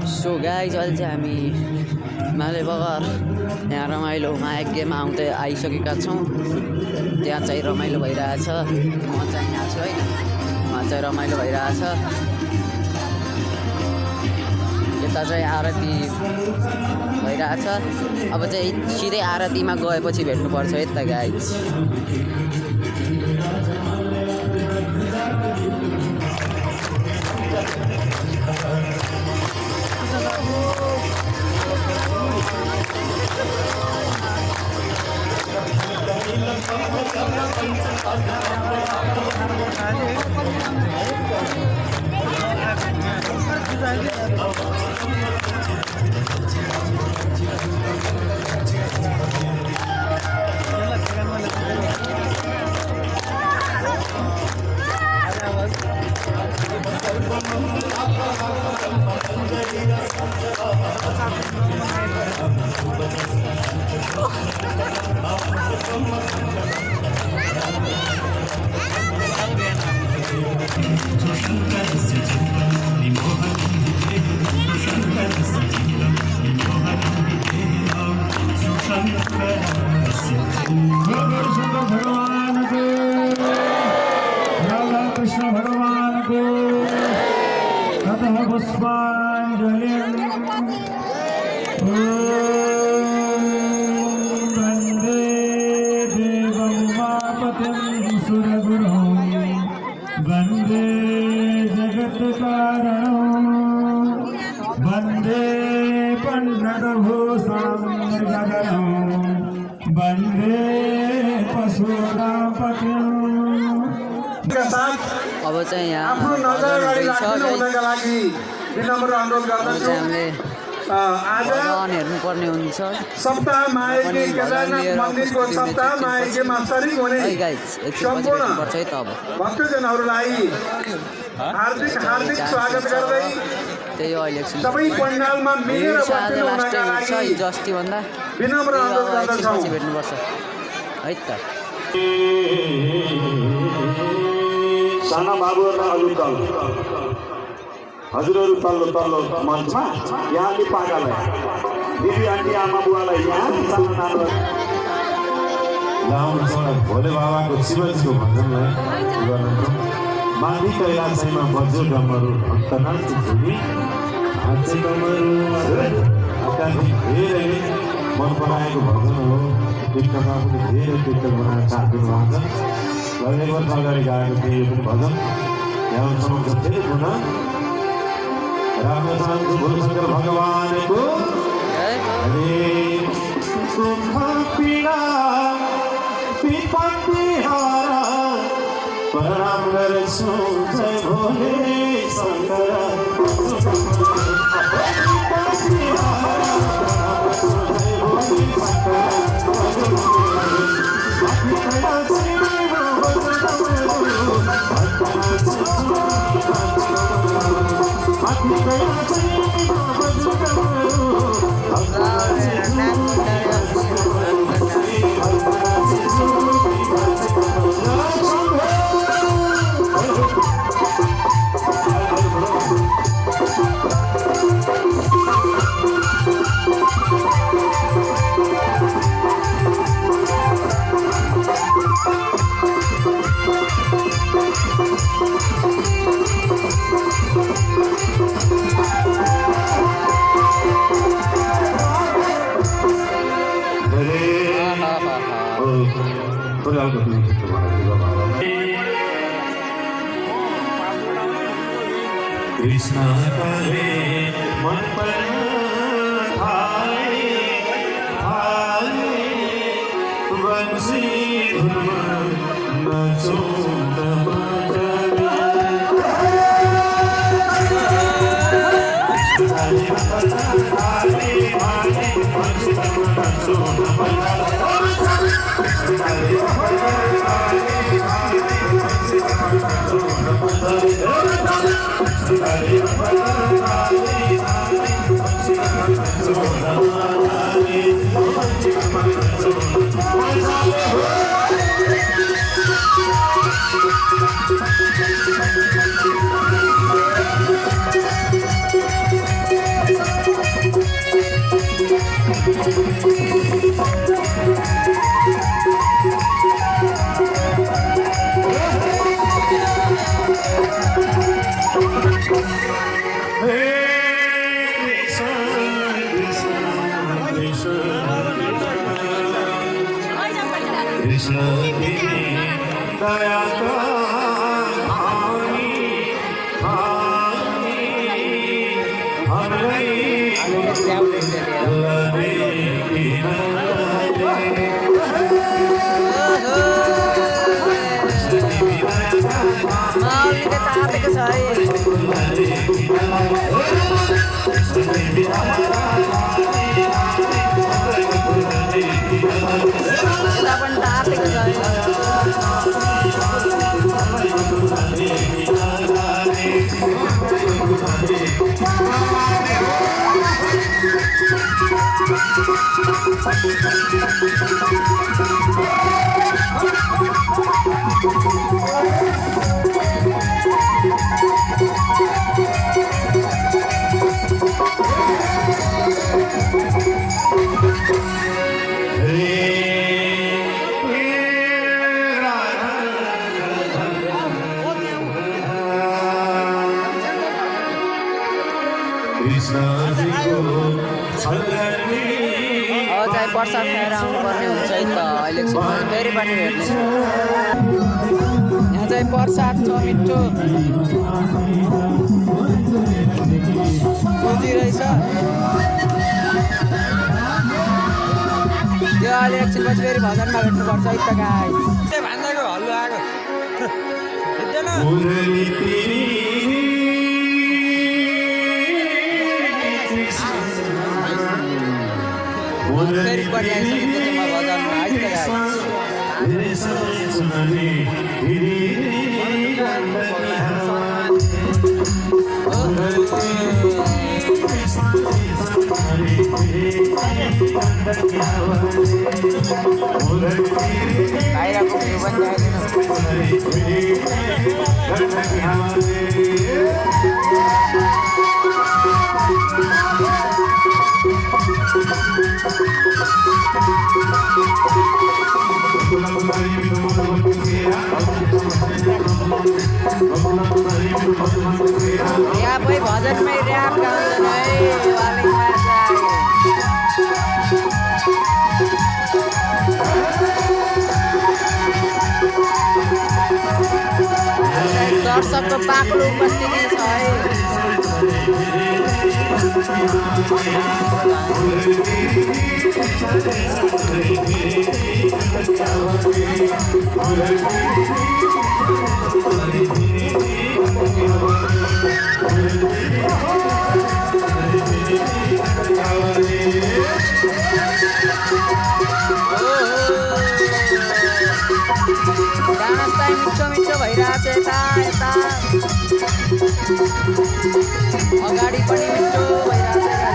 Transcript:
So guys अहिले चाहिँ हामी हिमालय बगर यहाँ रमाइलोमा एक गेम आइसकेका छौँ। त्यहाँ चाहिँ रमाइलो भइरहेछ। म चाहिँ यहाँ छु होइन, उहाँ चाहिँ रमाइलो भइरहेछ। यता चाहिँ आरती भइरहेछ। अब चाहिँ सिधै आरतीमा गएपछि भेट्नुपर्छ यता गाइज। कृष्ण भगवान को ततः पुष्पांजलि। वंदे देवमुमापतिं सुरगुरुं वंदे जगत्कारणं वंदे पन्नगभूषणं मृगधरं वंदे पशूनापतिं। अब चाहिँ यहाँ आफ्नो नजर अगाडि राख्नुका लागि विनम्र अनुरोध गर्दछु। आज हेर्नुपर्ने हुन्छ सप्ताहमा आएकै केदारनाथ मन्दिरको सप्ताहमा आएकेमा शरीक हुने सम्पूर्ण भक्तजनहरूलाई हार्दिक हार्दिक स्वागत गर्दै त्यही अहिले सबै पण्डालमा मिलेर बस्नु हुनका लागि विनम्र अनुरोध गर्दछौँ। भेट्नुपर्छ है त। साना बाबुहरूलाई अघि तल हजुरहरू तल्लो तल्लो मञ्चमा यहाँले पाकालाई दिदी आन्टी आमा बुवालाई यहाँ भोले बाबाको शिवजीको भजनलाई गर्नु। माथि कैलाशमा बज्यो डमरू भक्तनाथ भूमि हाचे डमरू अत्याधिक धेरै मन पराएको भजन हो। टिकटकमा पनि धेरै टिकटक बनाएर चाहदिनु भएको छ। एक वर्ष अगाडि गाएको थिएँ यो भजन यहाँ समक्ष फेरि पुनः राख्न चाहन्छु। भोलेशङ्कर भगवानको सुख पीडा विपत्ति हारा प्रणाम गर्छु जय भोले शङ्कर। कृष्ण करे मन पर भाई भाई बंसी नचो कृष्ण दया माउलीले तापेको छ है यता पनि तापेको छ है अब चाहिँ प्रसाद खाएर आउनुपर्ने हुन्छ है त इलेक्सनमा फेरि पनि भेट्नेछु यहाँ चाहिँ प्रसाद छ मिठो सोची रहेछ त्यो अहिले एकछिनपछि फेरि भजनमा भेट्नुपर्छ है त गाई भन्दाको हल्लो आएको फेरि पनि आइसकेको छ म भजनमा है त बाहिरको भ्यू पनि ऱ्यापै भजनमै ऱ्याप गाउँछन् है वालेकुम दर्शकको बाक्लो उपस्थिति छ है डान्स चाहिँ मिठो मिठो भइरहेछ यता यता अगाडि पनि मिठो भइरहेछ